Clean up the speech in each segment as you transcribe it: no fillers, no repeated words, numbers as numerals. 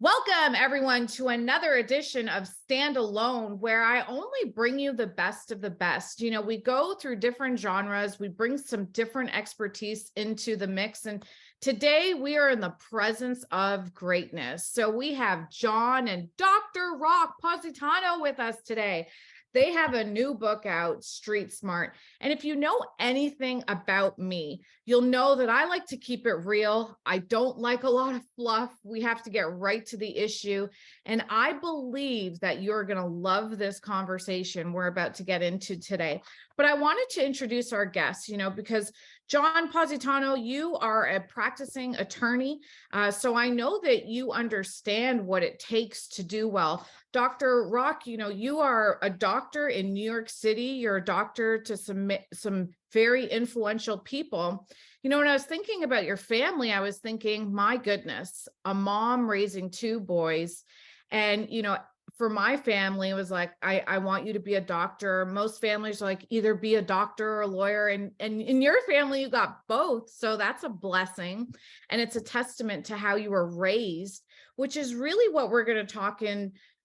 Welcome, everyone, to another edition of Standalone, where I only bring you the best of the best. You know, we go through different genres, we bring some different expertise into the mix, and today we are in the presence of greatness. So we have John and Dr. Rock Positano with us today. They have a new book out, Street Smart. And if you know anything about me, you'll know that I like to keep it real. I don't like a lot of fluff. We have to get right to the issue. And I believe that you're going to love this conversation we're about to get into today. But I wanted to introduce our guests, because John Positano, you are a practicing attorney. So I know that you understand what it takes to do well. Dr. Rock, you are a doctor in New York City. You're a doctor to some very influential people. When I was thinking about your family, I was thinking, my goodness, a mom raising two boys. And, for my family, it was like, I want you to be a doctor. Most families are like, either be a doctor or a lawyer. And in your family, you got both. So that's a blessing. And it's a testament to how you were raised, which is really what we're going to talk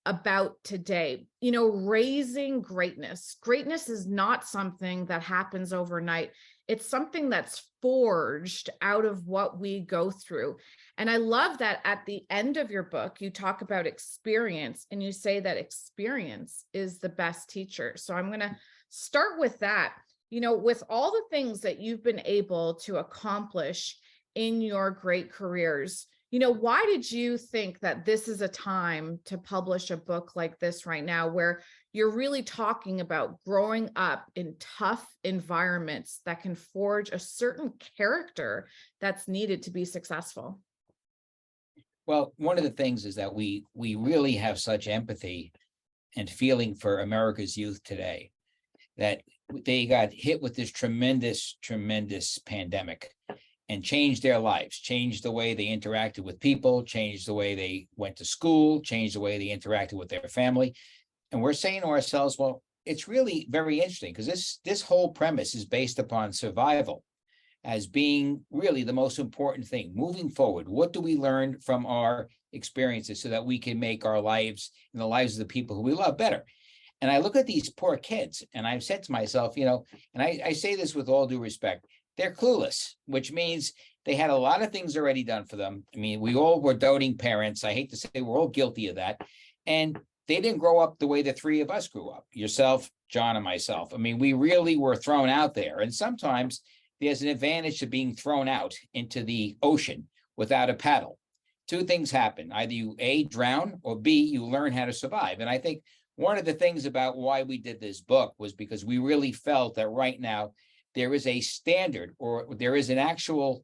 about today. Raising greatness. Greatness is not something that happens overnight. It's something that's forged out of what we go through. And I love that at the end of your book, you talk about experience and you say that experience is the best teacher. So I'm going to start with that. With all the things that you've been able to accomplish in your great careers, why did you think that this is a time to publish a book like this right now, where you're really talking about growing up in tough environments that can forge a certain character that's needed to be successful? Well, one of the things is that we really have such empathy and feeling for America's youth today, that they got hit with this tremendous pandemic and changed their lives, changed the way they interacted with people, changed the way they went to school, changed the way they interacted with their family. And we're saying to ourselves, well, it's really very interesting, because this whole premise is based upon survival as being really the most important thing moving forward. What do we learn from our experiences so that we can make our lives and the lives of the people who we love better? And I look at these poor kids and I've said to myself, and I say this with all due respect, they're clueless, which means they had a lot of things already done for them. I mean, we all were doting parents. I hate to say we're all guilty of that. And they didn't grow up the way the three of us grew up, yourself, John, and myself. I mean, we really were thrown out there. And sometimes there's an advantage to being thrown out into the ocean without a paddle. Two things happen. Either you A, drown, or B, you learn how to survive. And I think one of the things about why we did this book was because we really felt that right now there is a standard, or there is an actual,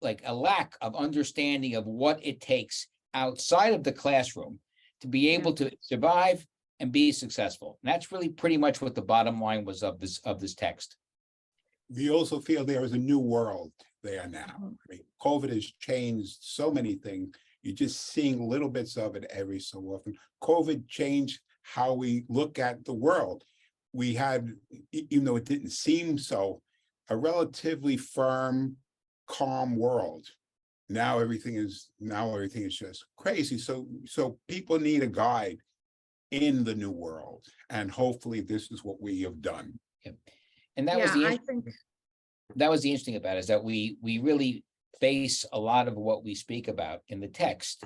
like a lack of understanding of what it takes outside of the classroom to be able to survive and be successful. And that's really pretty much what the bottom line was of this text. We also feel there is a new world there now. I mean, COVID has changed so many things. You're just seeing little bits of it every so often. COVID changed how we look at the world. We had, even though it didn't seem so, a relatively firm, calm world. Now everything is just crazy. So people need a guide in the new world, and hopefully this is what we have done. Yeah. And that was the interesting about it, is that we really base a lot of what we speak about in the text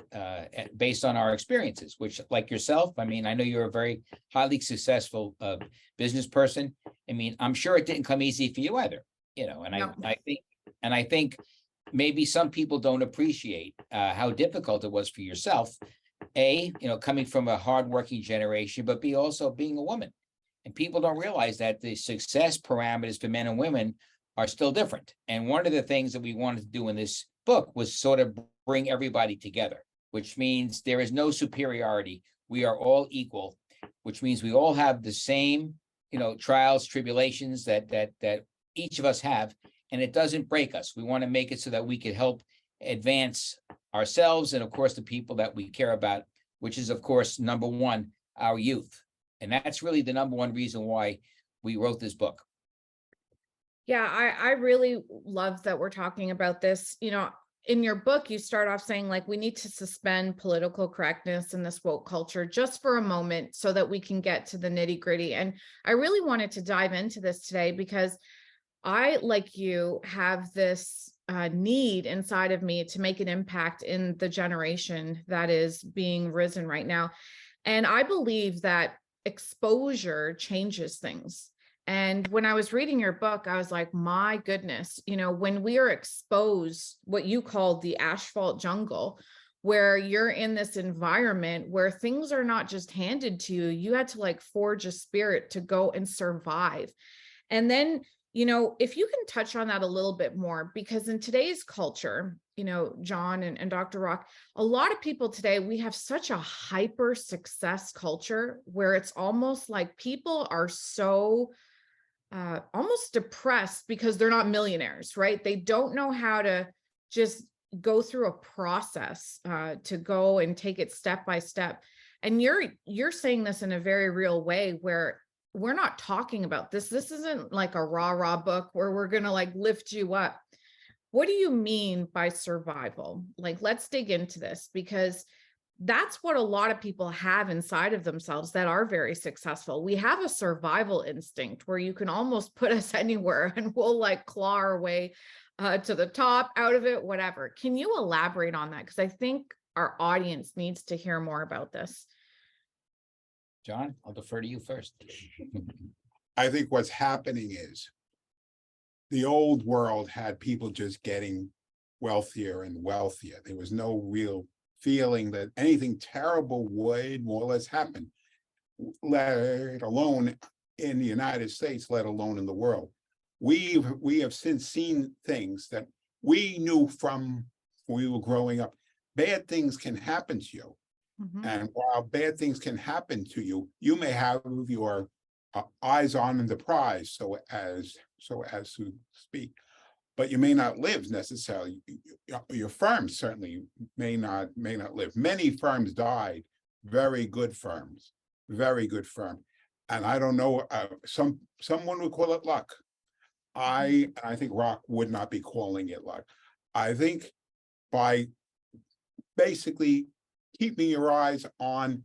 based on our experiences, which, like yourself, I mean, I know you're a very highly successful business person. I mean, I'm sure it didn't come easy for you either, and no. I think maybe some people don't appreciate how difficult it was for yourself, A, coming from a hardworking generation, but B, also being a woman. And people don't realize that the success parameters for men and women are still different. And one of the things that we wanted to do in this book was sort of bring everybody together, which means there is no superiority. We are all equal, which means we all have the same, trials, tribulations that each of us have, and it doesn't break us. We want to make it so that we can help advance ourselves and, of course, the people that we care about, which is, of course, number one, our youth. And that's really the number one reason why we wrote this book. Yeah, I really love that we're talking about this. in your book, you start off saying like, we need to suspend political correctness in this woke culture just for a moment so that we can get to the nitty gritty. And I really wanted to dive into this today because I, like you, have this need inside of me to make an impact in the generation that is being risen right now. And I believe that exposure changes things. And when I was reading your book, I was like, my goodness, when we are exposed, what you called the asphalt jungle, where you're in this environment where things are not just handed to you, you had to like forge a spirit to go and survive. And then, if you can touch on that a little bit more, because in today's culture, John and Dr. Rock, a lot of people today, we have such a hyper success culture where it's almost like people are so almost depressed because they're not millionaires, right? They don't know how to just go through a process to go and take it step by step. And you're saying this in a very real way where we're not talking about this. This isn't like a rah-rah book where we're going to like lift you up. What do you mean by survival? Like, let's dig into this, because that's what a lot of people have inside of themselves that are very successful. We have a survival instinct where you can almost put us anywhere and we'll like claw our way to the top, out of it, whatever. Can you elaborate on that? Because I think our audience needs to hear more about this. John, I'll defer to you first. I think what's happening is the old world had people just getting wealthier and wealthier. There was no real feeling that anything terrible would more or less happen, let alone in the United States, let alone in the world. We have since seen things that we knew from when we were growing up. Bad things can happen to you. Mm-hmm. And while bad things can happen to you, you may have your eyes on the prize, so as to speak, but you may not live necessarily. Your firm certainly may not live. Many firms died, very good firms, and I don't know. Someone would call it luck. I think Rock would not be calling it luck. I think by basically keeping your eyes on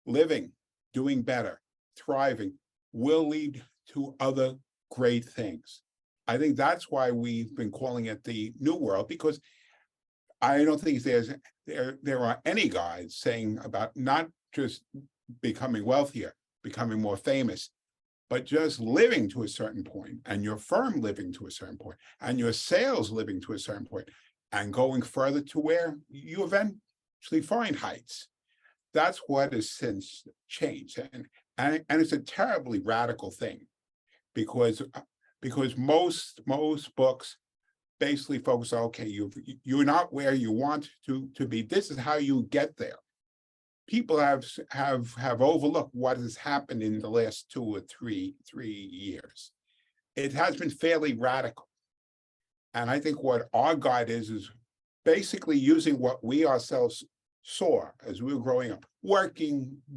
living, doing better, thriving, will lead to other great things. I think that's why we've been calling it the New World, because I don't think there are any guides saying about not just becoming wealthier, becoming more famous, but just living to a certain point, and your firm living to a certain point, and your sales living to a certain point, and going further to where you eventually find heights. That's what has since changed, and it's a terribly radical thing, because most books basically focus on, okay, you're not where you want to be. This is how you get there. People have overlooked what has happened in the last 2 or 3 years. It has been fairly radical. And I think what our guide is basically using what we ourselves saw as we were growing up,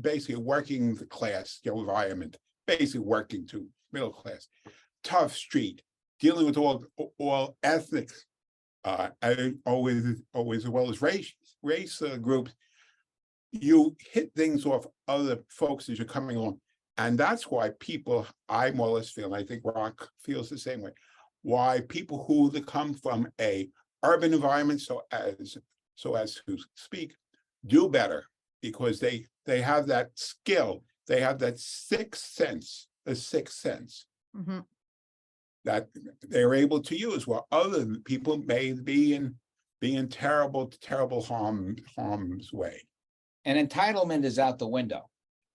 basically working the class environment, basically working to middle class, tough street, dealing with all ethnic, always as well as race groups. You hit things off other folks as you're coming along. And that's why people, I more or less feel, and I think Rock feels the same way, why people who come from a urban environment, so as to speak, do better, because they have that skill, they have that sixth sense, Mm-hmm. that they're able to use, while other people may be in terrible harm's way. And entitlement is out the window.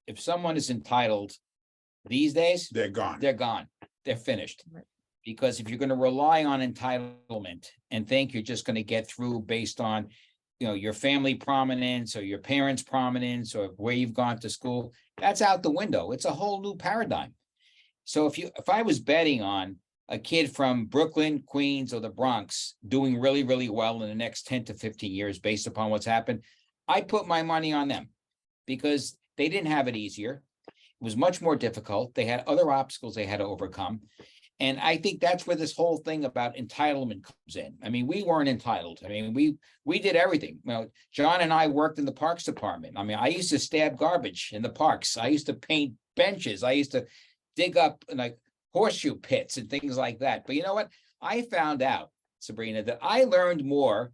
If someone is entitled these days, They're gone. They're finished. Right. Because if you're going to rely on entitlement and think you're just going to get through based on, your family prominence or your parents' prominence or where you've gone to school, that's out the window. It's a whole new paradigm. So if I was betting on a kid from Brooklyn, Queens, or the Bronx doing really, really well in the next 10 to 15 years based upon what's happened, I put my money on them, because they didn't have it easier. It was much more difficult. They had other obstacles they had to overcome. And I think that's where this whole thing about entitlement comes in. I mean, we weren't entitled. I mean, we did everything. You know, John and I worked in the parks department. I mean, I used to stab garbage in the parks. I used to paint benches. I used to dig up like horseshoe pits and things like that. But you know what? I found out, Sabrina, that I learned more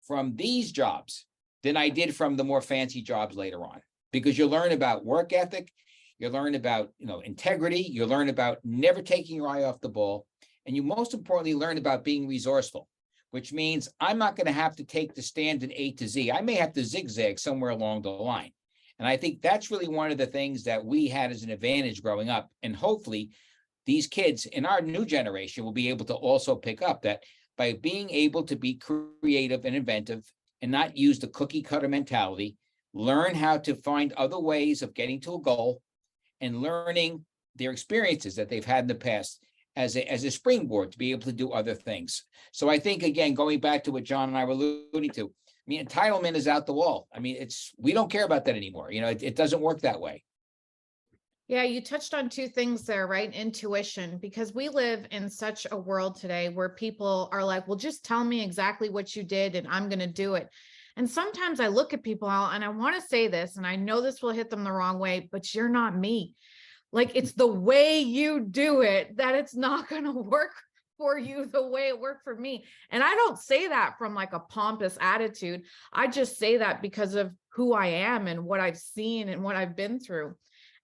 from these jobs than I did from the more fancy jobs later on, because you learn about work ethic. You learn about, integrity. You learn about never taking your eye off the ball. And you most importantly learn about being resourceful, which means I'm not going to have to take the standard A to Z. I may have to zigzag somewhere along the line. And I think that's really one of the things that we had as an advantage growing up. And hopefully these kids in our new generation will be able to also pick up that by being able to be creative and inventive and not use the cookie cutter mentality, learn how to find other ways of getting to a goal, and learning their experiences that they've had in the past as a springboard to be able to do other things. So I think, again, going back to what John and I were alluding to, I mean, entitlement is out the wall. I mean, we don't care about that anymore. It doesn't work that way. Yeah, you touched on two things there, right? Intuition, because we live in such a world today where people are like, well, just tell me exactly what you did and I'm going to do it. And sometimes I look at people and I want to say this, and I know this will hit them the wrong way, but you're not me. Like, it's the way you do it that it's not going to work for you the way it worked for me. And I don't say that from like a pompous attitude. I just say that because of who I am and what I've seen and what I've been through.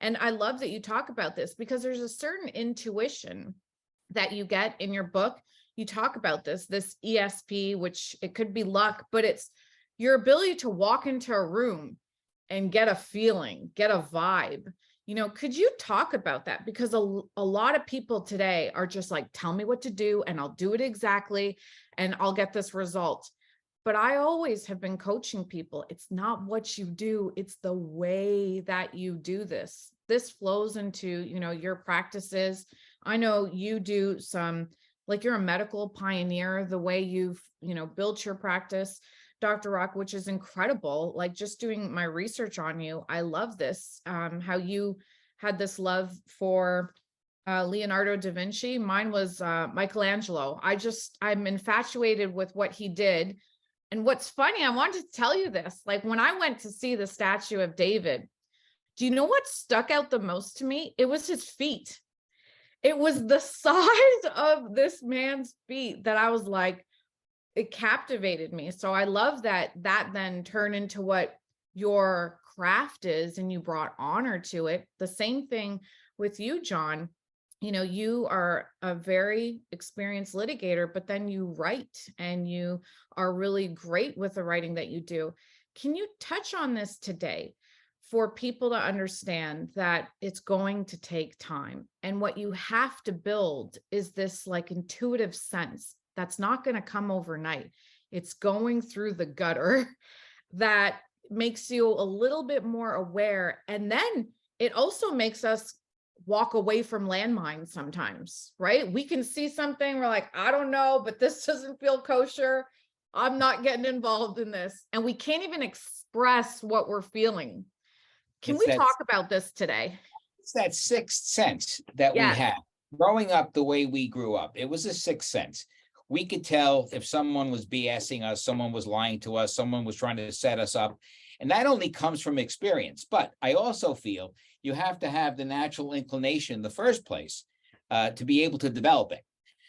And I love that you talk about this because there's a certain intuition that you get in your book. You talk about this ESP, which it could be luck, but it's your ability to walk into a room and get a feeling, get a vibe. Could you talk about that? Because a lot of people today are just like, tell me what to do and I'll do it exactly and I'll get this result. But I always have been coaching people. It's not what you do, it's the way that you do this. This flows into, your practices. I know you do some, like, you're a medical pioneer, the way you've, built your practice, Dr. Rock, which is incredible. Like, just doing my research on you, I love this, how you had this love for Leonardo da Vinci. Mine was Michelangelo. I'm infatuated with what he did. And what's funny, I wanted to tell you this, like when I went to see the statue of David, do you know what stuck out the most to me? It was his feet. It was the size of this man's feet that I was like, it captivated me. So I love that then turned into what your craft is and you brought honor to it. The same thing with you, John. You are a very experienced litigator, but then you write and you are really great with the writing that you do. Can you touch on this today for people to understand that it's going to take time? And what you have to build is this like intuitive sense that's not going to come overnight. It's going through the gutter that makes you a little bit more aware. And then it also makes us walk away from landmines sometimes, right? We can see something, we're like, I don't know, but this doesn't feel kosher. I'm not getting involved in this. And we can't even express what we're feeling. Can we talk about this today? It's that sixth sense that we have. Growing up the way we grew up, it was a sixth sense. We could tell if someone was BSing us, someone was lying to us, someone was trying to set us up. And that only comes from experience. But I also feel you have to have the natural inclination in the first place to be able to develop it.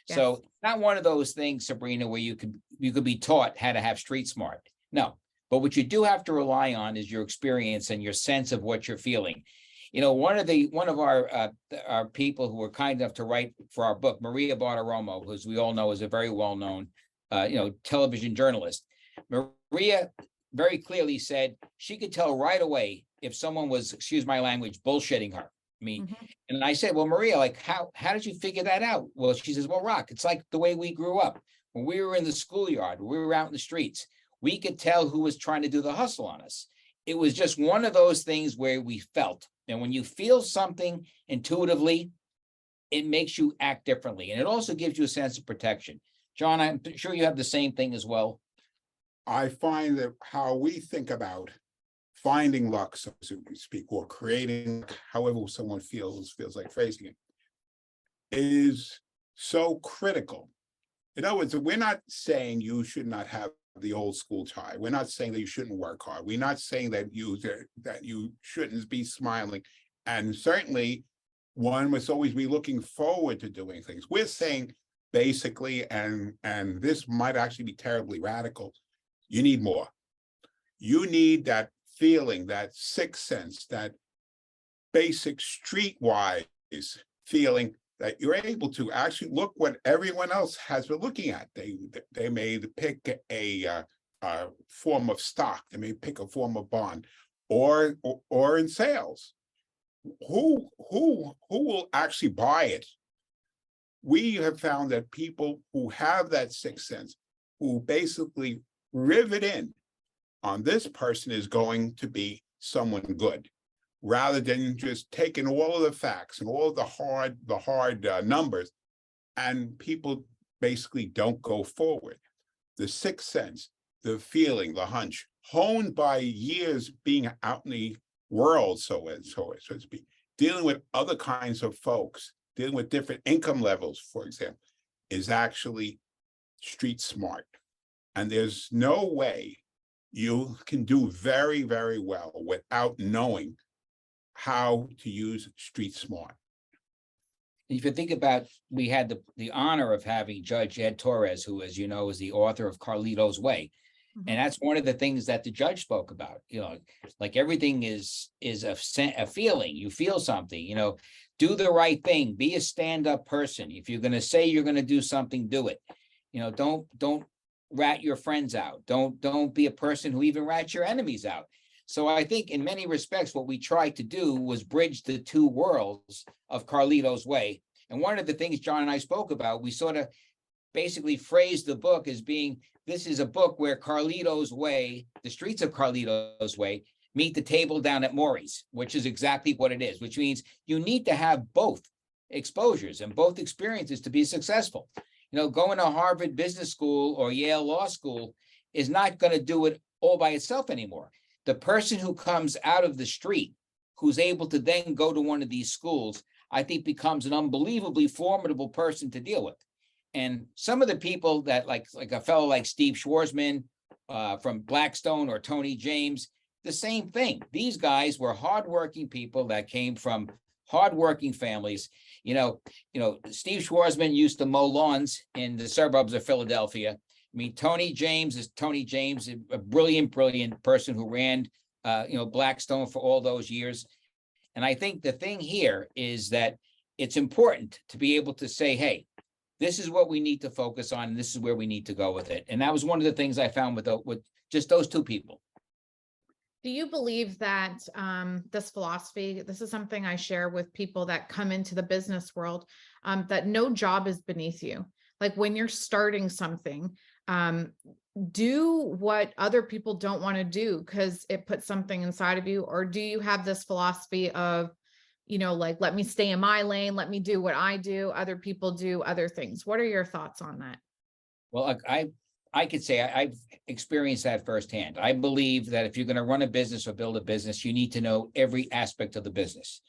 Yes. So it's not one of those things, Sabrina, where you could be taught how to have street smart. No, but what you do have to rely on is your experience and your sense of what you're feeling. One of our people who were kind enough to write for our book, Maria Bartiromo, who, as we all know, is a very well-known, television journalist. Maria very clearly said she could tell right away if someone was, excuse my language, bullshitting her. And I said, well, Maria, like, how did you figure that out? Well, she says, well, Rock, it's like the way we grew up. When we were in the schoolyard, we were out in the streets, we could tell who was trying to do the hustle on us. It was just one of those things where we felt. And when you feel something intuitively, it makes you act differently. And it also gives you a sense of protection. John, I'm sure you have the same thing as well. I find that how we think about finding luck, so to speak, or creating, however someone feels like phrasing it, is so critical. In other words, we're not saying you should not have the old school tie. We're not saying that you shouldn't work hard. We're not saying that you shouldn't be smiling. And certainly one must always be looking forward to doing things. We're saying basically, and this might actually be terribly radical, you need more. You need that feeling, that sixth sense, that basic streetwise feeling that you're able to actually look what everyone else has been looking at. They may pick a form of stock, they may pick a form of bond, or in sales. Who will actually buy it? We have found that people who have that sixth sense, who basically rivet in on this person is going to be someone good, rather than just taking all of the facts and all of the hard numbers, and people basically don't go forward. The sixth sense, the feeling, the hunch, honed by years being out in the world, so to speak, dealing with other kinds of folks, dealing with different income levels, for example, is actually street smart. And there's no way you can do very, very well without knowing how to use street smart. If you think about, we had the honor of having Judge Ed Torres, who, as you know, is the author of Carlito's Way. And that's one of the things that the judge spoke about, like everything is a feeling. You feel something, do the right thing, be a stand-up person. If you're going to say you're going to do something, do it. Don't rat your friends out. Don't be a person who even rats your enemies out. So I think in many respects, what we tried to do was bridge the two worlds of Carlito's Way. And one of the things John and I spoke about, we sort of basically phrased the book as being, this is a book where Carlito's Way, the streets of Carlito's Way, meet the table down at Maury's, which is exactly what it is, which means you need to have both exposures and both experiences to be successful. Going to Harvard Business School or Yale Law School is not going to do it all by itself anymore. The person who comes out of the street, who's able to then go to one of these schools, I think becomes an unbelievably formidable person to deal with. And some of the people that like a fellow like Steve Schwarzman from Blackstone or Tony James, the same thing. These guys were hardworking people that came from hardworking families. Steve Schwarzman used to mow lawns in the suburbs of Philadelphia. I mean, Tony James, a brilliant person who ran, Blackstone for all those years. And I think the thing here is that it's important to be able to say, hey, this is what we need to focus on, and this is where we need to go with it. And that was one of the things I found with just those two people. Do you believe that this philosophy, this is something I share with people that come into the business world, that no job is beneath you? Like when you're starting something, do what other people don't want to do because it puts something inside of you? Or do you have this philosophy of, like, let me stay in my lane, let me do what I do, other people do other things? What are your thoughts on that? Well, I could say I've experienced that firsthand. I believe that if you're going to run a business or build a business, you need to know every aspect of the business,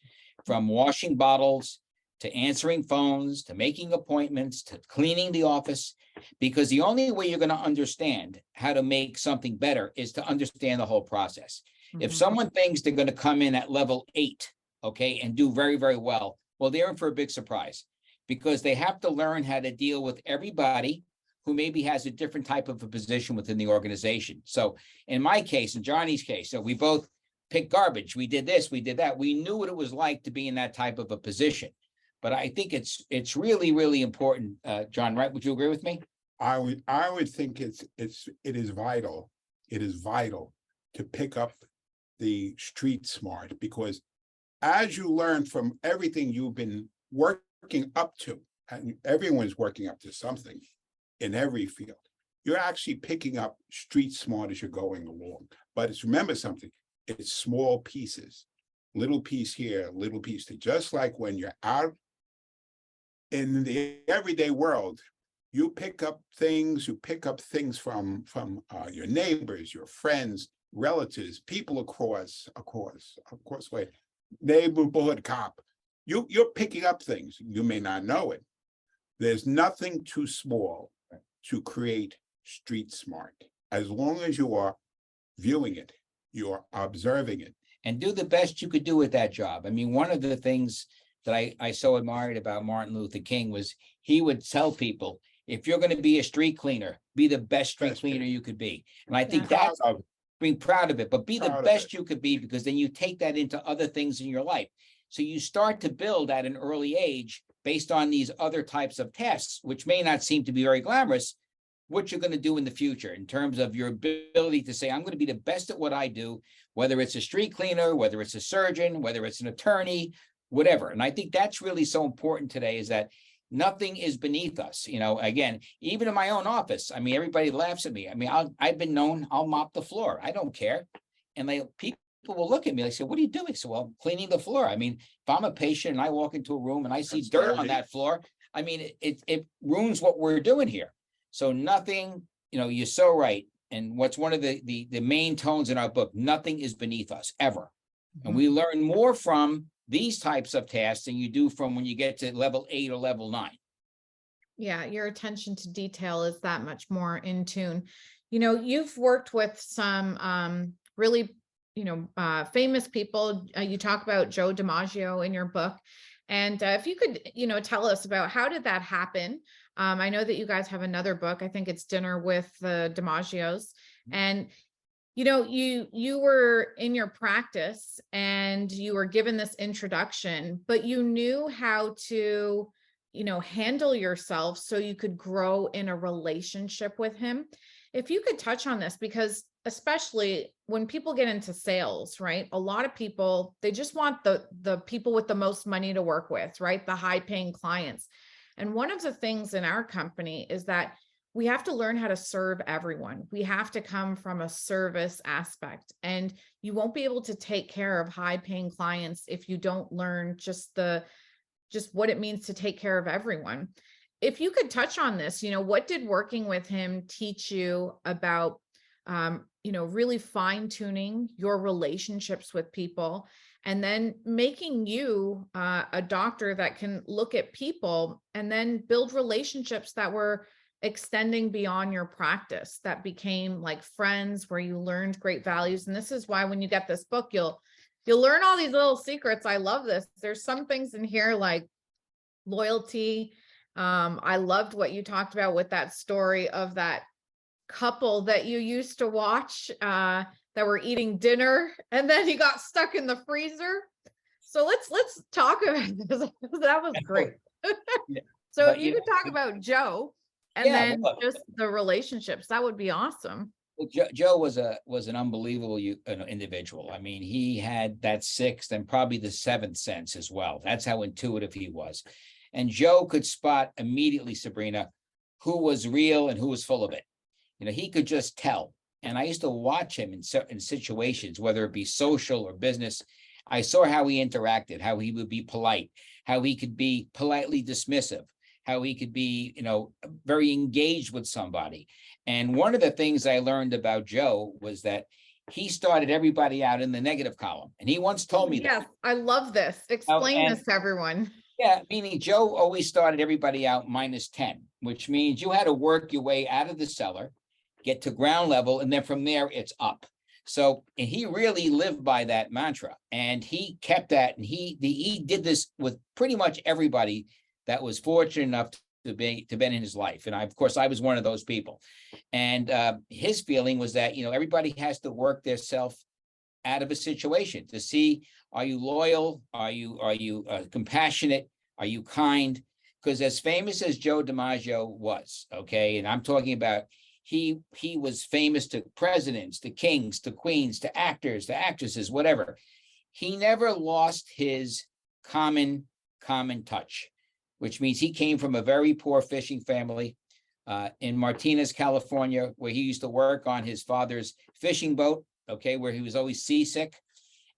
from washing bottles to answering phones, to making appointments, to cleaning the office, because the only way you're going to understand how to make something better is to understand the whole process. If someone thinks they're going to come in at level 8, okay, and do very, very well, they're in for a big surprise, because they have to learn how to deal with everybody who maybe has a different type of a position within the organization. So in my case, in Johnny's case, so we both picked garbage. We did this, we did that. We knew what it was like to be in that type of a position. But I think it's really, really important, John, right? Would you agree with me? I would think it is vital. It is vital to pick up the street smart, because as you learn from everything you've been working up to, and everyone's working up to something in every field, you're actually picking up street smart as you're going along. But remember something, it's small pieces, little piece here, little piece there. Just like when you're out in the everyday world, you pick up things from your neighbors, your friends, relatives, people across way, neighborhood cop. You're picking up things. You may not know it, There's nothing too small to create street smart. As long as you are viewing it, you are observing it. And do the best you could do with that job. I mean, one of the things that I so admired about Martin Luther King was he would tell people, if you're going to be a street cleaner, be the best street cleaner you could be. And I think that's being proud of it, but be the best you could be, because then you take that into other things in your life. So you start to build at an early age based on these other types of tasks, which may not seem to be very glamorous, what you're going to do in the future in terms of your ability to say, I'm going to be the best at what I do, whether it's a street cleaner, whether it's a surgeon, whether it's an attorney, whatever. And I think that's really so important today, is that nothing is beneath us. You know, again, even in my own office, I mean, everybody laughs at me. I mean, I've been known, I'll mop the floor. I don't care. And people will look at me, they say, what are you doing? So, well, I'm cleaning the floor. I mean, if I'm a patient and I walk into a room and I see dirt on that floor, I mean, it ruins what we're doing here. So nothing, you know, you're so right. And what's one of the main tones in our book, nothing is beneath us ever. And we learn more from these types of tasks than you do from when you get to level 8 or level 9. Yeah, your attention to detail is that much more in tune. You know, you've worked with some really, famous people. You talk about Joe DiMaggio in your book. And if you could, tell us about how did that happen? I know that you guys have another book. I think it's Dinner with the DiMaggios. And you were in your practice and you were given this introduction, but you knew how to, handle yourself so you could grow in a relationship with him. If you could touch on this, because especially when people get into sales, right? A lot of people, they just want the people with the most money to work with, right? The high paying clients. And one of the things in our company is that we have to learn how to serve everyone. We have to come from a service aspect, and you won't be able to take care of high paying clients if you don't learn just what it means to take care of everyone. If you could touch on this, what did working with him teach you about, really fine tuning your relationships with people, and then making you a doctor that can look at people and then build relationships that were extending beyond your practice, that became like friends where you learned great values. And this is why when you get this book, you'll learn all these little secrets. I love this. There's some things in here like loyalty. I loved what you talked about with that story of that couple that you used to watch that were eating dinner and then he got stuck in the freezer. So let's talk about this. That was great. So if you could talk about Joe and then just the relationships, that would be awesome. Well, Joe was an unbelievable individual. I mean, he had that sixth and probably the seventh sense as well. That's how intuitive he was. And Joe could spot immediately, Sabrina, who was real and who was full of it. He could just tell. And I used to watch him in certain situations, whether it be social or business. I saw how he interacted, how he would be polite, how he could be politely dismissive, how he could be, very engaged with somebody. And one of the things I learned about Joe was that he started everybody out in the negative column. And he once told me that. Yes, I love this. Explain this to everyone. Yeah, meaning Joe always started everybody out -10, which means you had to work your way out of the cellar, get to ground level, and then from there it's up. So, and he really lived by that mantra, and he kept that, and he did this with pretty much everybody that was fortunate enough to be in his life. And of course, I was one of those people. And his feeling was that, everybody has to work their self out of a situation to see, are you loyal? Are you compassionate? Are you kind? Because as famous as Joe DiMaggio was, okay, and I'm talking about, he was famous to presidents, to kings, to queens, to actors, to actresses, whatever. He never lost his common touch, which means he came from a very poor fishing family in Martinez, California, where he used to work on his father's fishing boat, okay, where he was always seasick.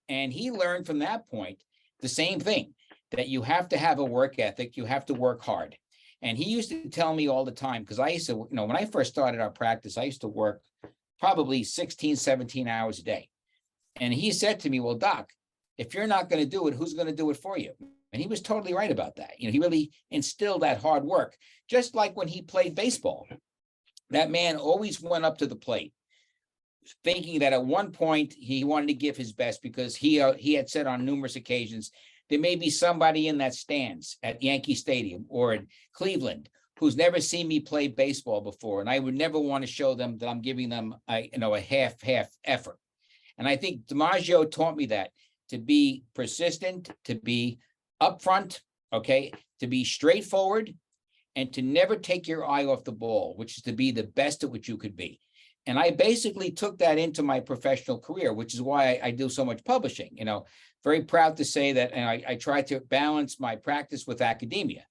And he learned from that point the same thing, that you have to have a work ethic, you have to work hard. And he used to tell me all the time, because I used to, when I first started our practice, I used to work probably 16, 17 hours a day. And he said to me, well, Doc, if you're not going to do it, who's going to do it for you? And he was totally right about that. He really instilled that hard work, just like when he played baseball. That man always went up to the plate, thinking that at one point he wanted to give his best, because he had said on numerous occasions, there may be somebody in that stands at Yankee Stadium or in Cleveland who's never seen me play baseball before, and I would never want to show them that I'm giving them a half effort. And I think DiMaggio taught me that, to be persistent, to be upfront, okay, to be straightforward, and to never take your eye off the ball, which is to be the best at what you could be. And I basically took that into my professional career, which is why I do so much publishing. Very proud to say that, and I try to balance my practice with academia.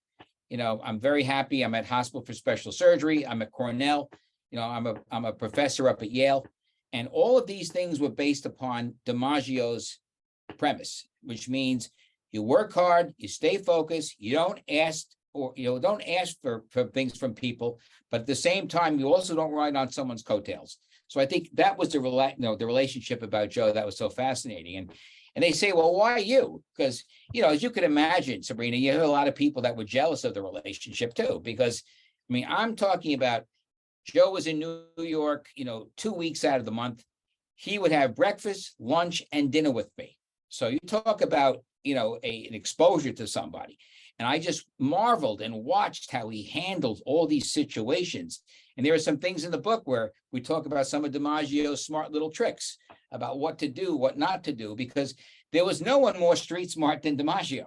I'm very happy. I'm at Hospital for Special Surgery. I'm at Cornell. I'm a professor up at Yale. And all of these things were based upon DiMaggio's premise, which means you work hard, you stay focused, you don't ask for things from people, but at the same time, you also don't ride on someone's coattails. So I think that was the relationship about Joe that was so fascinating. And they say, well, why you? Because, as you could imagine, Sabrina, you have a lot of people that were jealous of the relationship too, because, I'm talking about Joe was in New York, 2 weeks out of the month. He would have breakfast, lunch, and dinner with me. So you talk about, an exposure to somebody. And I just marveled and watched how he handled all these situations. And there are some things in the book where we talk about some of DiMaggio's smart little tricks about what to do, what not to do, because there was no one more street smart than DiMaggio,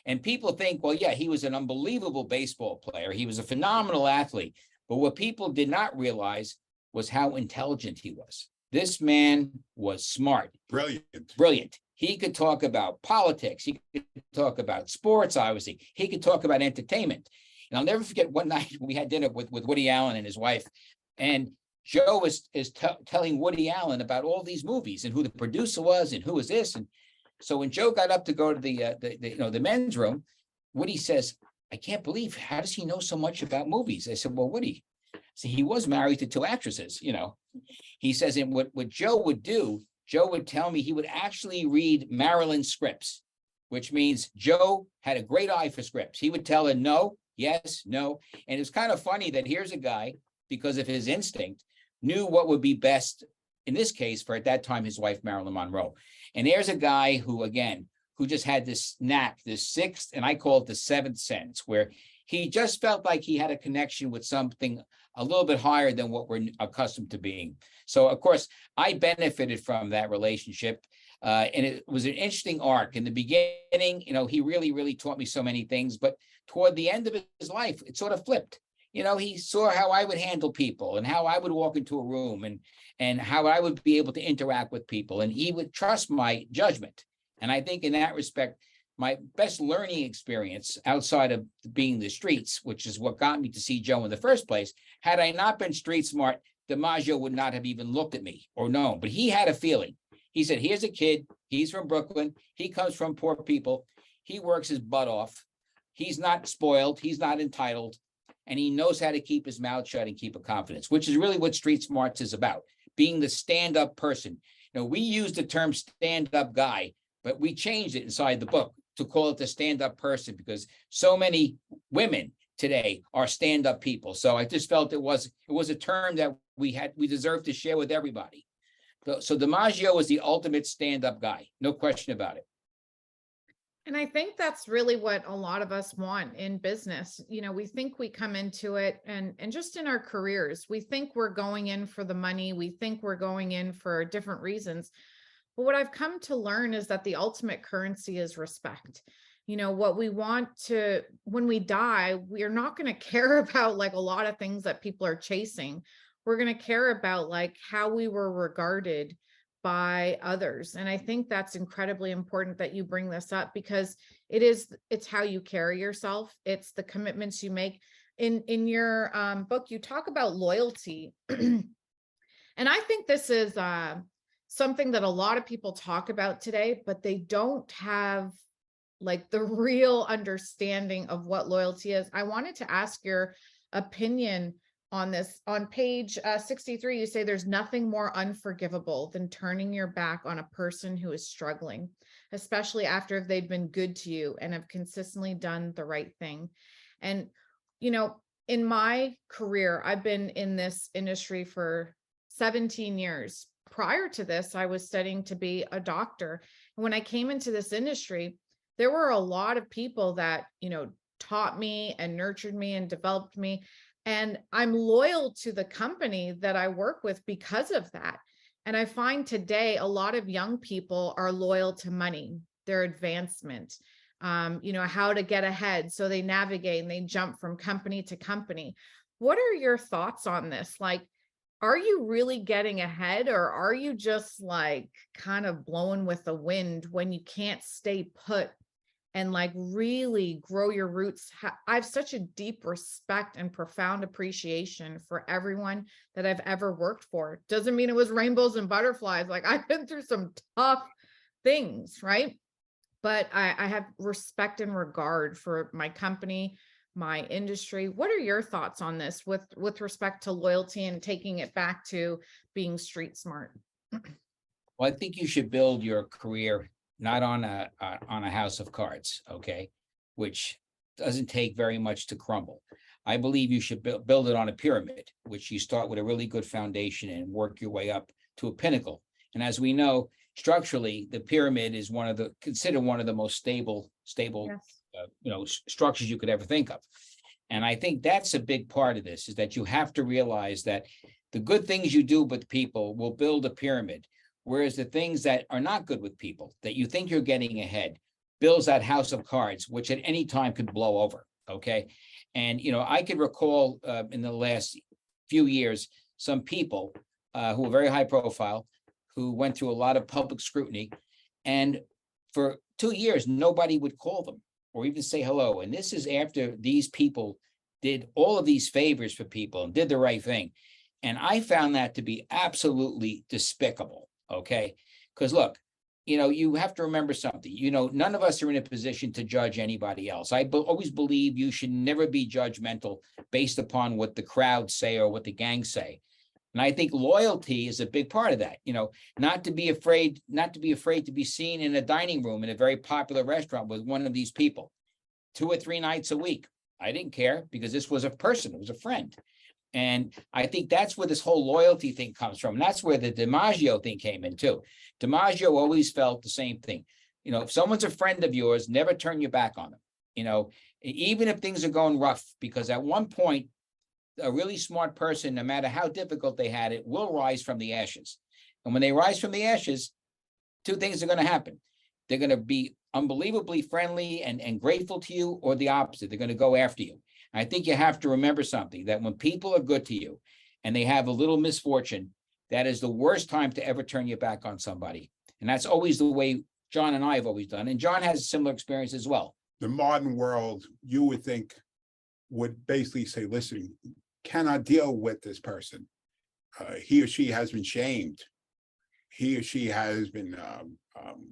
and people think, well, yeah, he was an unbelievable baseball player. He was a phenomenal athlete. But what people did not realize was how intelligent he was. This man was smart. Brilliant. He could talk about politics. He could talk about sports, obviously. He could talk about entertainment. And I'll never forget one night we had dinner with Woody Allen and his wife. And Joe is telling Woody Allen about all these movies and who the producer was and who was this. And so when Joe got up to go to the men's room, Woody says, I can't believe, how does he know so much about movies? I said, well, Woody, see, he was married to 2 actresses, He says, and what Joe would do, Joe would tell me he would actually read Marilyn's scripts, which means Joe had a great eye for scripts. He would tell her no, yes, no. And it's kind of funny that here's a guy, because of his instinct, knew what would be best, in this case, for at that time, his wife, Marilyn Monroe. And there's a guy who just had this knack, this sixth, and I call it the seventh sense, where he just felt like he had a connection with something a little bit higher than what we're accustomed to being. So, of course, I benefited from that relationship. And it was an interesting arc. In the beginning, he really, really taught me so many things. But toward the end of his life, it sort of flipped. He saw how I would handle people and how I would walk into a room and how I would be able to interact with people. And he would trust my judgment. And I think in that respect, my best learning experience outside of being the streets, which is what got me to see Joe in the first place, had I not been street smart, DiMaggio would not have even looked at me or known. But he had a feeling. He said, here's a kid. He's from Brooklyn. He comes from poor people. He works his butt off. He's not spoiled. He's not entitled. And he knows how to keep his mouth shut and keep a confidence, which is really what street smarts is about, being the stand-up person. We use the term stand-up guy, but we changed it inside the book to call it the stand-up person, because so many women today are stand-up people. So I just felt it was a term that we deserved to share with everybody. So DiMaggio was the ultimate stand-up guy, no question about it. And I think that's really what a lot of us want in business. We think we come into it and just in our careers, we think we're going in for the money. We think we're going in for different reasons. But what I've come to learn is that the ultimate currency is respect. What we want to, when we die, we are not going to care about like a lot of things that people are chasing. We're going to care about like how we were regarded by others. And I think that's incredibly important that you bring this up, because it's how you carry yourself. It's the commitments you make. In your book, you talk about loyalty. And I think this is something that a lot of people talk about today, but they don't have like the real understanding of what loyalty is. I wanted to ask your opinion on this. On page 63, you say there's nothing more unforgivable than turning your back on a person who is struggling, especially after if they've been good to you and have consistently done the right thing. And, you know, in my career, I've been in this industry for 17 years. Prior to this, I was studying to be a doctor. And when I came into this industry, there were a lot of people that, you know, taught me and nurtured me and developed me. And I'm loyal to the company that I work with because of that. And I find today a lot of young people are loyal to money, their advancement, you know, how to get ahead. So they navigate and they jump from company to company. What are your thoughts on this? Like, are you really getting ahead, or are you just like kind of blowing with the wind when you can't stay put and like really grow your roots? I have such a deep respect and profound appreciation for everyone that I've ever worked for. Doesn't mean it was rainbows and butterflies. Like, I've been through some tough things, right? But I have respect and regard for my company, my industry. What are your thoughts on this with respect to loyalty and taking it back to being street smart? Well, I think you should build your career not on a house of cards, okay, which doesn't take very much to crumble. I believe you should build it on a pyramid, which you start with a really good foundation and work your way up to a pinnacle. And as we know, structurally, the pyramid is considered one of the most stable, yes. Structures you could ever think of. And I think that's a big part of this, is that you have to realize that the good things you do with people will build a pyramid. Whereas the things that are not good with people, that you think you're getting ahead, builds that house of cards, which at any time could blow over, okay? And, you know, I could recall in the last few years, some people who were very high profile, who went through a lot of public scrutiny, and for 2 years, nobody would call them or even say hello. And this is after these people did all of these favors for people and did the right thing. And I found that to be absolutely despicable. Okay, because look, you know, you have to remember something. You know, none of us are in a position to judge anybody else. I always believe you should never be judgmental based upon what the crowd say or what the gang say. And I think loyalty is a big part of that. You know, not to be afraid to be seen in a dining room in a very popular restaurant with one of these people 2 or 3 nights a week. I didn't care, because this was a person, it was a friend. And I think that's where this whole loyalty thing comes from. And that's where the DiMaggio thing came in too. DiMaggio always felt the same thing. You know, if someone's a friend of yours, never turn your back on them. You know, even if things are going rough, because at one point, a really smart person, no matter how difficult they had it, will rise from the ashes. And when they rise from the ashes, 2 things are going to happen. They're going to be unbelievably friendly and grateful to you, or the opposite. They're going to go after you. I think you have to remember something, that when people are good to you and they have a little misfortune, that is the worst time to ever turn your back on somebody. And that's always the way John and I have always done. And John has a similar experience as well. The modern world, you would think, would basically say, listen, cannot deal with this person. He or she has been shamed. He or she has been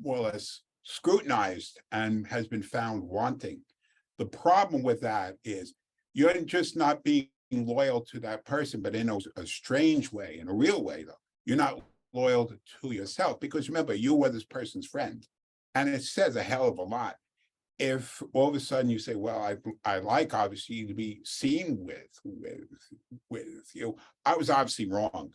more or less scrutinized and has been found wanting. The problem with that is you're just not being loyal to that person, but in a strange way, in a real way, though. You're not loyal to yourself, because remember, you were this person's friend. And it says a hell of a lot if all of a sudden you say, well, I like obviously to be seen with you. I was obviously wrong.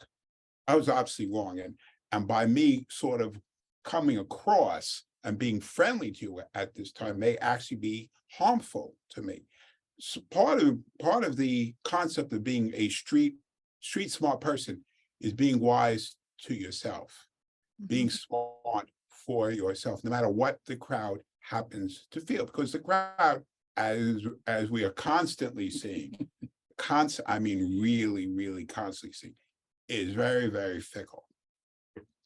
And by me sort of coming across and being friendly to you at this time may actually be harmful to me. So part of the concept of being a street smart person is being wise to yourself, being smart for yourself, no matter what the crowd happens to feel, because the crowd, as we are constantly seeing, really constantly seeing, is very, very fickle,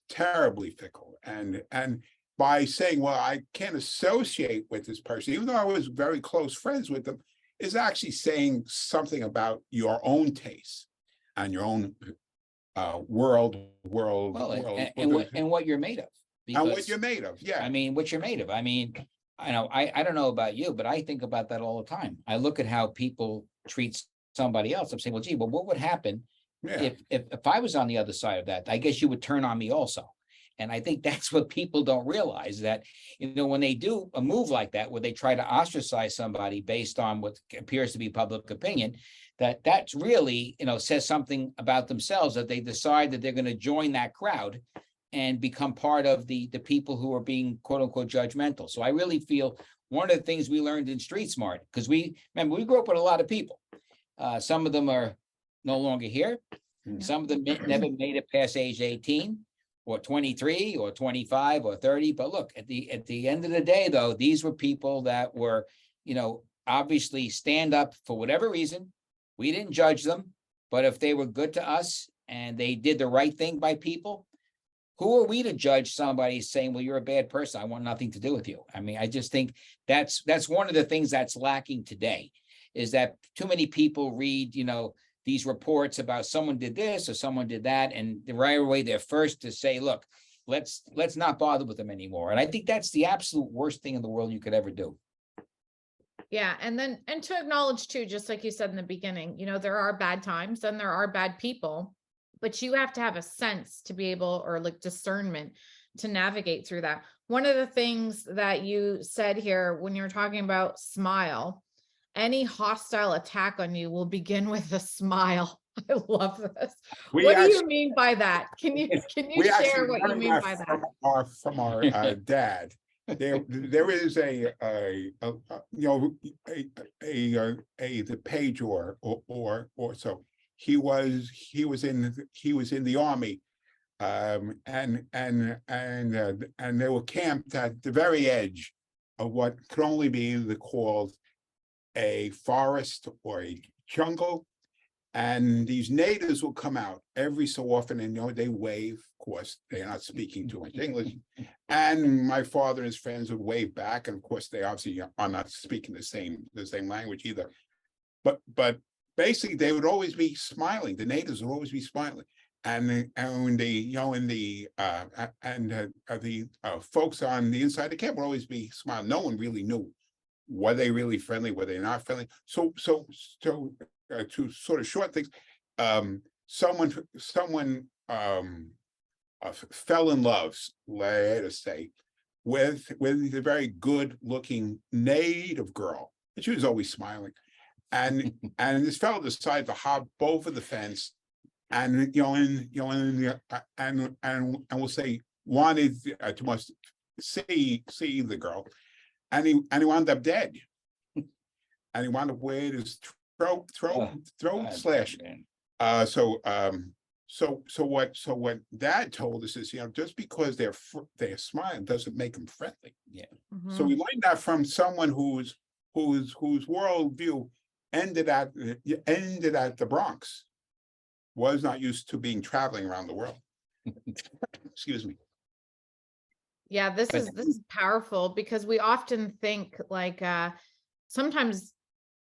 terribly fickle. And by saying, well, I can't associate with this person, even though I was very close friends with them, is actually saying something about your own taste and your own world, and what you're made of. And what you're made of, yeah. I mean, what you're made of. I mean, I don't know about you, but I think about that all the time. I look at how people treat somebody else, I'm saying, well, gee, well, what would happen Yeah. if I was on the other side of that? I guess you would turn on me also. And I think that's what people don't realize, that, when they do a move like that, where they try to ostracize somebody based on what appears to be public opinion, that's really, says something about themselves, that they decide that they're going to join that crowd and become part of the people who are being quote unquote judgmental. So I really feel one of the things we learned in Street Smart, because we grew up with a lot of people. Some of them are no longer here. Some of them never made it past age 18 or 23 or 25 or 30. But look, at the end of the day, though, these were people that were, obviously stand up for whatever reason. We didn't judge them, but if they were good to us and they did the right thing by people, who are we to judge somebody saying, well, you're a bad person, I want nothing to do with you? I mean, I just think that's one of the things that's lacking today, is that too many people read, these reports about someone did this or someone did that, and right away they're first to say, look, let's not bother with them anymore. And I think that's the absolute worst thing in the world you could ever do. Yeah. And to acknowledge too, just like you said in the beginning, there are bad times and there are bad people, but you have to have a sense to be able, or like discernment, to navigate through that. One of the things that you said here when you're talking about smile, any hostile attack on you will begin with a smile. I love this. What do you mean by that? Can you share what you mean by that? From our dad. There is the page or so. He was in the army, and they were camped at the very edge of what could only be called a forest or a jungle, and these natives will come out every so often, and they wave. Of course, they're not speaking too much English, and my father and his friends would wave back, and of course, they obviously are not speaking the same language either. But basically, they would always be smiling. The natives would always be smiling, and the folks on the inside of the camp would always be smiling. No one really knew, were they really friendly? Were they not friendly? So to sort of short things, someone fell in love, let us say, with a very good-looking native girl, and she was always smiling. And this fellow decided to hop over the fence, and we'll say wanted to must see the girl, and he wound up dead, and he wound up with his throat slashed. So what Dad told us is, just because they're smiling doesn't make them friendly. Yeah. Mm-hmm. So we learned that from someone whose worldview ended at the Bronx, was not used to traveling around the world. Excuse me. Yeah, this is powerful, because we often think like sometimes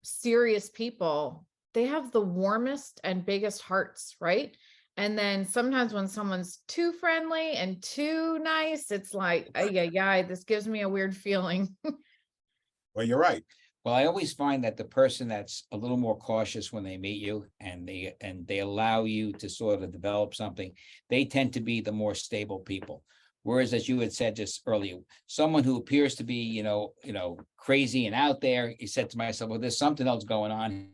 serious people, they have the warmest and biggest hearts, right? And then sometimes when someone's too friendly and too nice, it's like, yeah, this gives me a weird feeling. Well, you're right. Well, I always find that the person that's a little more cautious when they meet you and they allow you to sort of develop something, they tend to be the more stable people. Whereas, as you had said just earlier, someone who appears to be, crazy and out there, you said to myself, well, there's something else going on.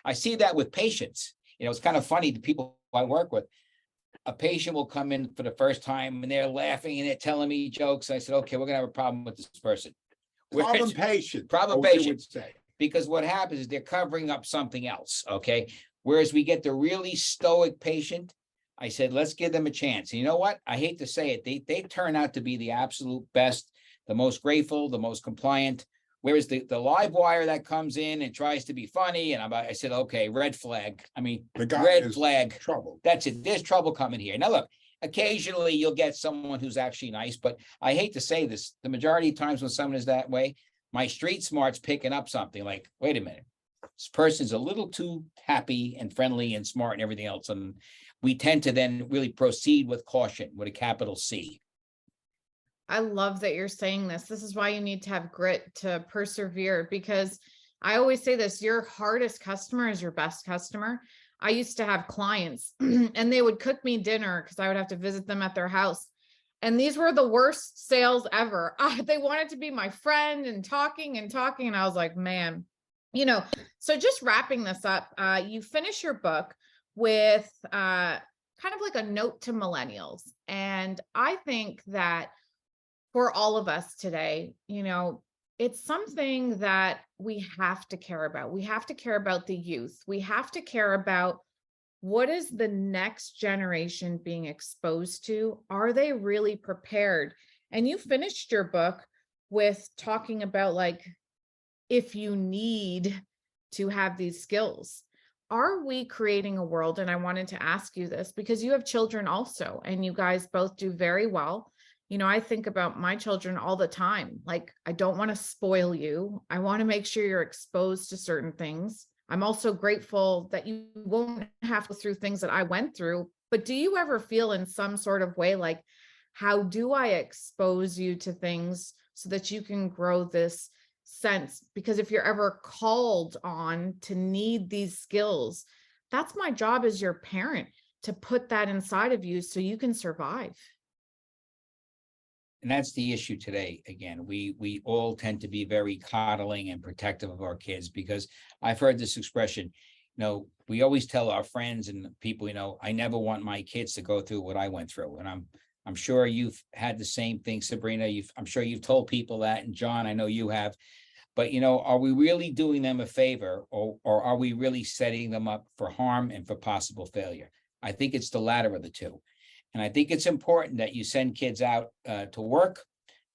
I see that with patients. It's kind of funny, the people I work with, a patient will come in for the first time and they're laughing and they're telling me jokes. I said, okay, we're going to have a problem with this person. Problem patient. Because what happens is they're covering up something else. Okay. Whereas we get the really stoic patient, I said, let's give them a chance. And you know what? I hate to say it. They turn out to be the absolute best, the most grateful, the most compliant. Whereas the live wire that comes in and tries to be funny, and I said, okay, red flag. I mean, red flag. Trouble. That's it. There's trouble coming here. Now, look, occasionally you'll get someone who's actually nice, but I hate to say this, the majority of times when someone is that way, my street smart's picking up something like, wait a minute, this person's a little too happy and friendly and smart and everything else. And we tend to then really proceed with caution, with a capital C. I love that you're saying this. This is why you need to have grit to persevere, because I always say this, your hardest customer is your best customer. I used to have clients and they would cook me dinner because I would have to visit them at their house. And these were the worst sales ever. They wanted to be my friend and talking and talking. And I was like, man, so just wrapping this up, you finish your book with kind of like a note to millennials. And I think that for all of us today, it's something that we have to care about. We have to care about the youth. We have to care about what is the next generation being exposed to? Are they really prepared? And you finished your book with talking about like, if you need to have these skills, are we creating a world? And I wanted to ask you this because you have children also, and you guys both do very well. I think about my children all the time. Like, I don't want to spoil you. I want to make sure you're exposed to certain things. I'm also grateful that you won't have to go through things that I went through. But do you ever feel in some sort of way, like, how do I expose you to things so that you can grow this sense? Because if you're ever called on to need these skills, that's my job as your parent, to put that inside of you so you can survive. And that's the issue today. Again, we all tend to be very coddling and protective of our kids, because I've heard this expression, we always tell our friends and people, I never want my kids to go through what I went through. And I'm sure you've had the same thing, Sabrina. I'm sure you've told people that, and John, I know you have. But, are we really doing them a favor, or are we really setting them up for harm and for possible failure? I think it's the latter of the two. And I think it's important that you send kids out to work.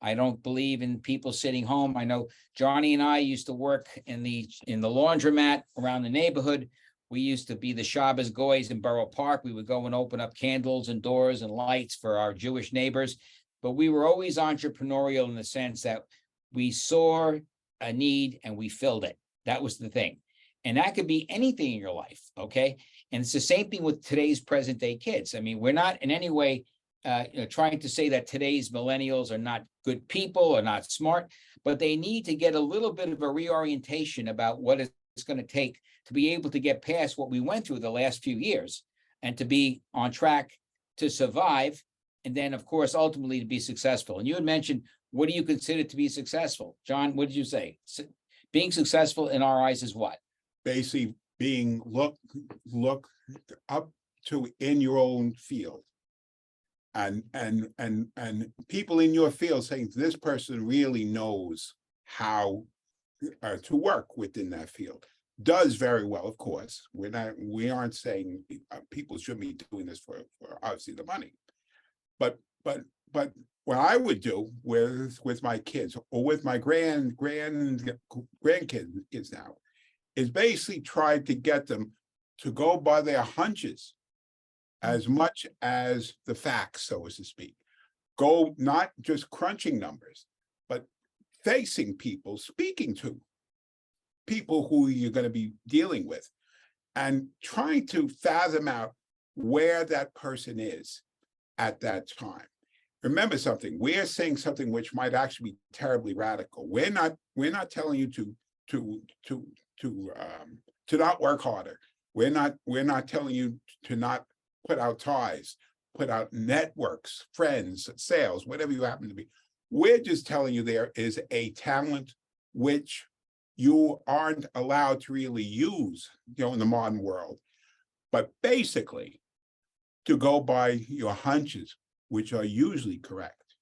I don't believe in people sitting home. I know Johnny and I used to work in the laundromat around the neighborhood. We used to be the Shabbos goys in Borough Park. We would go and open up candles and doors and lights for our Jewish neighbors. But we were always entrepreneurial in the sense that we saw a need and we filled it. That was the thing. And that could be anything in your life, okay? And it's the same thing with today's present day kids. I mean, we're not in any way trying to say that today's millennials are not good people or not smart, but they need to get a little bit of a reorientation about what it's going to take to be able to get past what we went through the last few years and to be on track to survive. And then, of course, ultimately to be successful. And you had mentioned, what do you consider to be successful? John, what did you say? Being successful in our eyes is what? Basically being look up to in your own field, and people in your field saying this person really knows how to work within that field, does very well. Of course, we aren't saying people shouldn't be doing this for obviously the money, but what I would do with my kids or with my grandkids now is basically try to get them to go by their hunches as much as the facts, so as to speak. Go not just crunching numbers, but facing people, speaking to people who you're going to be dealing with, and trying to fathom out where that person is at that time. Remember something, we're saying something which might actually be terribly radical. We're not telling you to not work harder. We're not telling you to not put out ties, put out networks, friends, sales, whatever you happen to be. We're just telling you there is a talent which you aren't allowed to really use, in the modern world, but basically to go by your hunches, which are usually correct.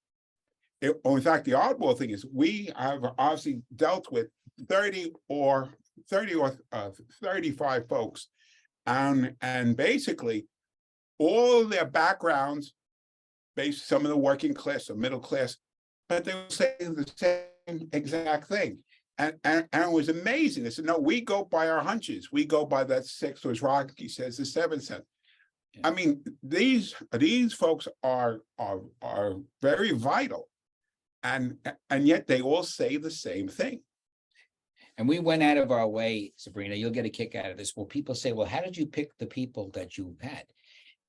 In fact, the oddball thing is we have obviously dealt with 30 or 35 folks, and basically all of their backgrounds, some of the working class or middle class, but they were saying the same exact thing. And it was amazing. They said, no, we go by our hunches. We go by that sixth, or as Rocky says, the seventh sense. Yeah. I mean, these folks are very vital, and yet they all say the same thing. And we went out of our way, Sabrina, you'll get a kick out of this. Well, people say, well, how did you pick the people that you had?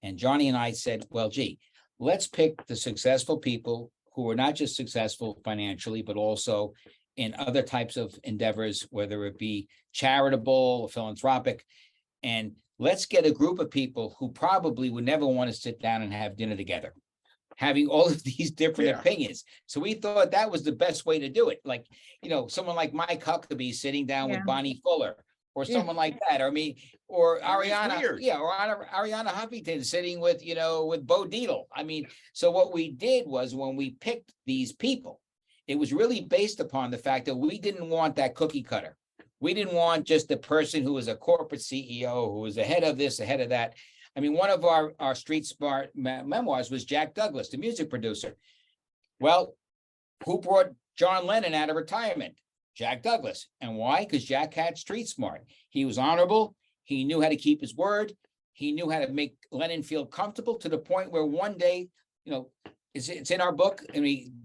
And Johnny and I said, well, gee, let's pick the successful people who are not just successful financially, but also in other types of endeavors, whether it be charitable, philanthropic, and let's get a group of people who probably would never want to sit down and have dinner together, having all of these different opinions. So we thought that was the best way to do it. Like, someone like Mike Huckabee sitting down with Bonnie Fuller, or someone like that. Or or Ariana, or Ariana Huffington sitting with, with Bo Dietl. So what we did was, when we picked these people, it was really based upon the fact that we didn't want that cookie cutter. We didn't want just the person who was a corporate CEO, who was ahead of this, ahead of that. One of our Street Smart memoirs was Jack Douglas, the music producer. Well, who brought John Lennon out of retirement? Jack Douglas. And why? Because Jack had street smart. He was honorable. He knew how to keep his word. He knew how to make Lennon feel comfortable, to the point where one day, it's in our book.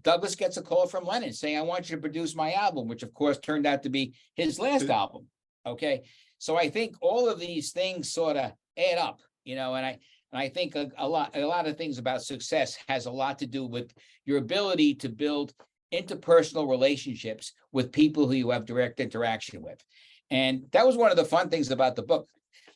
Douglas gets a call from Lennon saying, I want you to produce my album, which of course turned out to be his last album. Okay. So I think all of these things sort of add up, and I think a lot of things about success has a lot to do with your ability to build interpersonal relationships with people who you have direct interaction with. And that was one of the fun things about the book.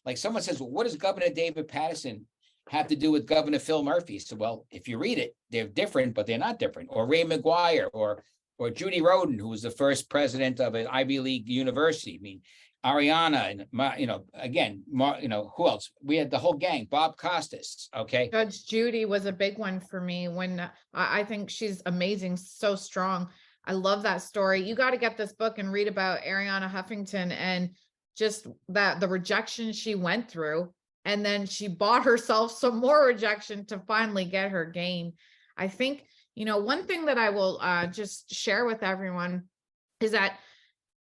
Like, someone says, well, what does Governor David Paterson have to do with Governor Phil Murphy? So, well, if you read it, they're different, but they're not different. Or Ray McGuire, or Judy Roden, who was the first president of an Ivy League university. Ariana, and who else? We had the whole gang. Bob Costas. Okay, Judge Judy was a big one for me. When I think she's amazing, so strong. I love that story. You got to get this book and read about Ariana Huffington, and just the rejection she went through, and then she bought herself some more rejection to finally get her gain. I think, one thing that I will just share with everyone is that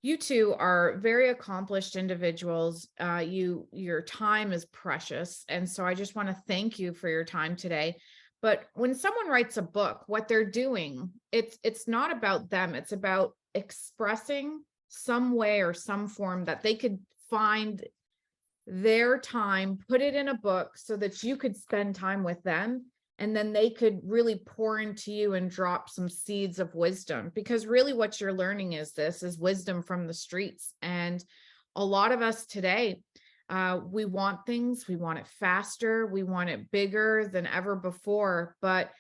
you two are very accomplished individuals. Your time is precious. And so I just want to thank you for your time today. But when someone writes a book, what they're doing, it's not about them. It's about expressing some way or some form that they could find their time, put it in a book so that you could spend time with them. And then they could really pour into you and drop some seeds of wisdom, because really what you're learning is wisdom from the streets. And a lot of us today, we want things, we want it faster, we want it bigger than ever before. But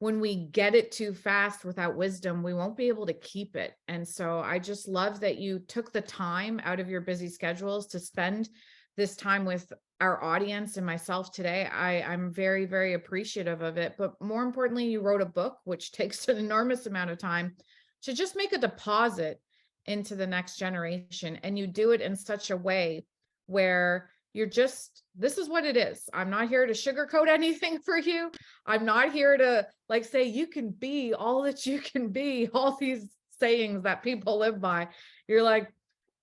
when we get it too fast without wisdom, we won't be able to keep it. And so I just love that you took the time out of your busy schedules to spend this time with our audience and myself today. I'm very, very appreciative of it. But more importantly, you wrote a book, which takes an enormous amount of time to just make a deposit into the next generation. And you do it in such a way where this is what it is. I'm not here to sugarcoat anything for you. I'm not here to say you can be all that you can be, all these sayings that people live by. You're like,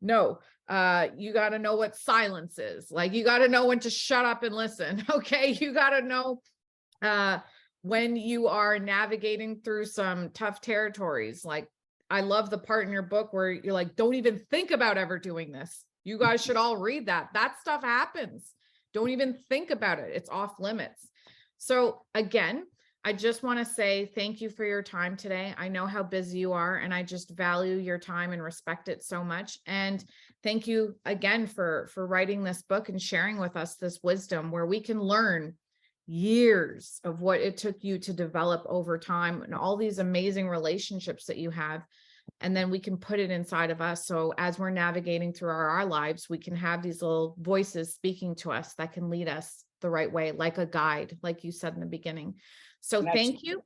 no. You got to know what silence is. You got to know when to shut up and listen. Okay. You got to know when you are navigating through some tough territories. I love the part in your book where you're like, don't even think about ever doing this. You guys should all read that. That stuff happens. Don't even think about it. It's off limits. So again, I just want to say thank you for your time today. I know how busy you are, and I just value your time and respect it so much. And thank you again for writing this book and sharing with us this wisdom, where we can learn years of what it took you to develop over time and all these amazing relationships that you have. And then we can put it inside of us. So as we're navigating through our lives, we can have these little voices speaking to us that can lead us the right way, like a guide, like you said in the beginning. So thank you.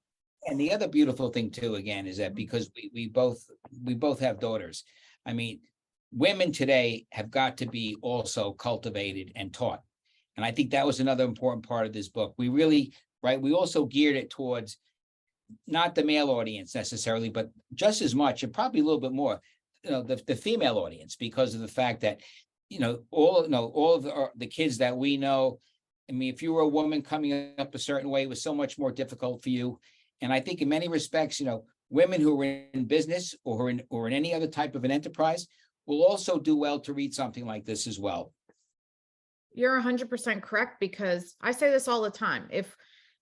And the other beautiful thing too, again, is that because we both have daughters. Women today have got to be also cultivated and taught. And I think that was another important part of this book. We also geared it towards not the male audience necessarily, but just as much, and probably a little bit more, the female audience, because of the fact that, all of the kids that we know. If you were a woman coming up a certain way, it was so much more difficult for you. And I think in many respects, women who are in business or in any other type of an enterprise will also do well to read something like this as well. You're 100% correct, because I say this all the time. If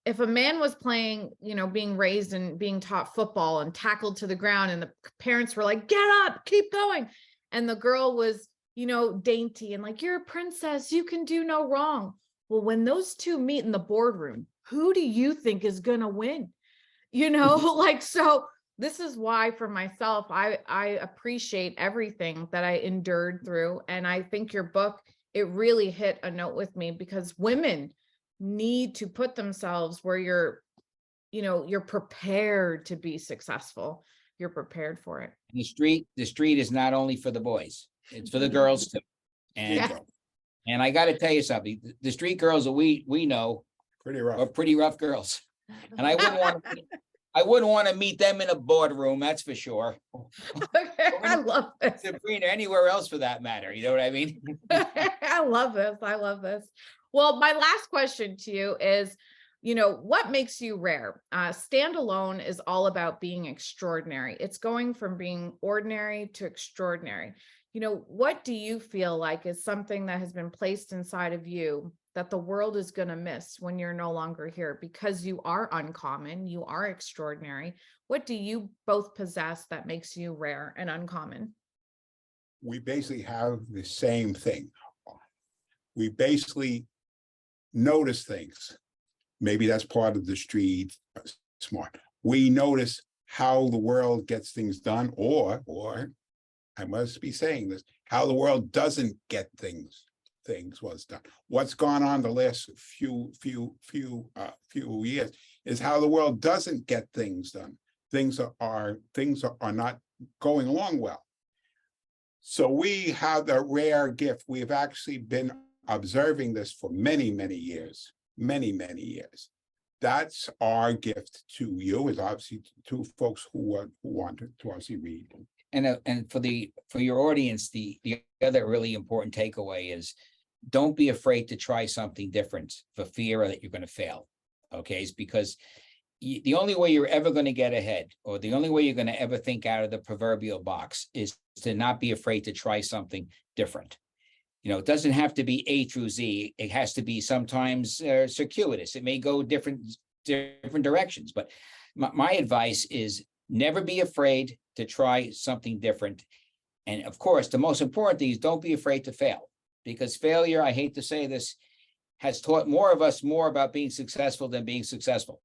if a man was playing, being raised and being taught football and tackled to the ground, and the parents were like, get up, keep going. And the girl was, dainty and like, you're a princess, you can do no wrong. Well, when those two meet in the boardroom, who do you think is going to win? Like, so this is why for myself, I appreciate everything that I endured through. And I think your book, it really hit a note with me, because women need to put themselves where you're prepared to be successful. You're prepared for it. The street is not only for the boys, it's for the girls too. And I got to tell you something, the street girls that we know are pretty rough girls. And I wouldn't want to meet them in a boardroom, that's for sure. Okay, I love this. Sabrina, anywhere else for that matter, you know what I mean? I love this. I love this. Well, my last question to you is, what makes you rare? Standalone is all about being extraordinary. It's going from being ordinary to extraordinary. What do you feel like is something that has been placed inside of you that the world is going to miss when you're no longer here, because you are uncommon, you are extraordinary? What do you both possess that makes you rare and uncommon? We basically have the same thing. We basically notice things. Maybe that's part of the street smart. We notice how the world gets things done, or I must be saying this, how the world doesn't get things was done. What's gone on the last few years is how the world doesn't get things done. Things are not going along well. So we have the rare gift. We have actually been observing this for many years. That's our gift to you, is obviously to folks who want to obviously read. And for your audience, the other really important takeaway is, don't be afraid to try something different for fear that you're going to fail. Okay, it's because the only way you're ever going to get ahead, or the only way you're going to ever think out of the proverbial box, is to not be afraid to try something different. It doesn't have to be A through Z. It has to be sometimes circuitous. It may go different directions. But my advice is, never be afraid to try something different. And of course, the most important thing is, don't be afraid to fail, because failure, I hate to say this, has taught more of us more about being successful than being successful.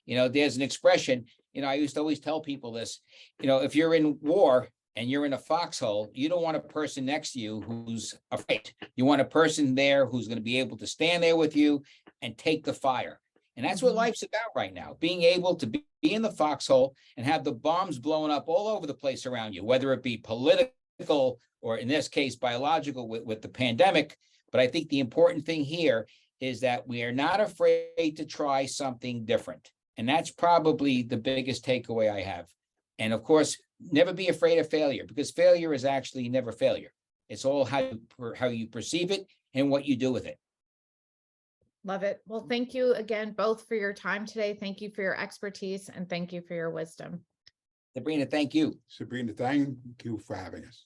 There's an expression, I used to always tell people this, if you're in war and you're in a foxhole, you don't want a person next to you who's afraid. You want a person there who's going to be able to stand there with you and take the fire. And that's what life's about right now, being able to be in the foxhole and have the bombs blowing up all over the place around you, whether it be political or, in this case, biological with the pandemic. But I think the important thing here is that we are not afraid to try something different. And that's probably the biggest takeaway I have. And of course, never be afraid of failure, because failure is actually never failure. It's all how you perceive it and what you do with it. Love it. Well, thank you again, both, for your time today. Thank you for your expertise, and thank you for your wisdom. Sabrina, thank you. Sabrina, thank you for having us.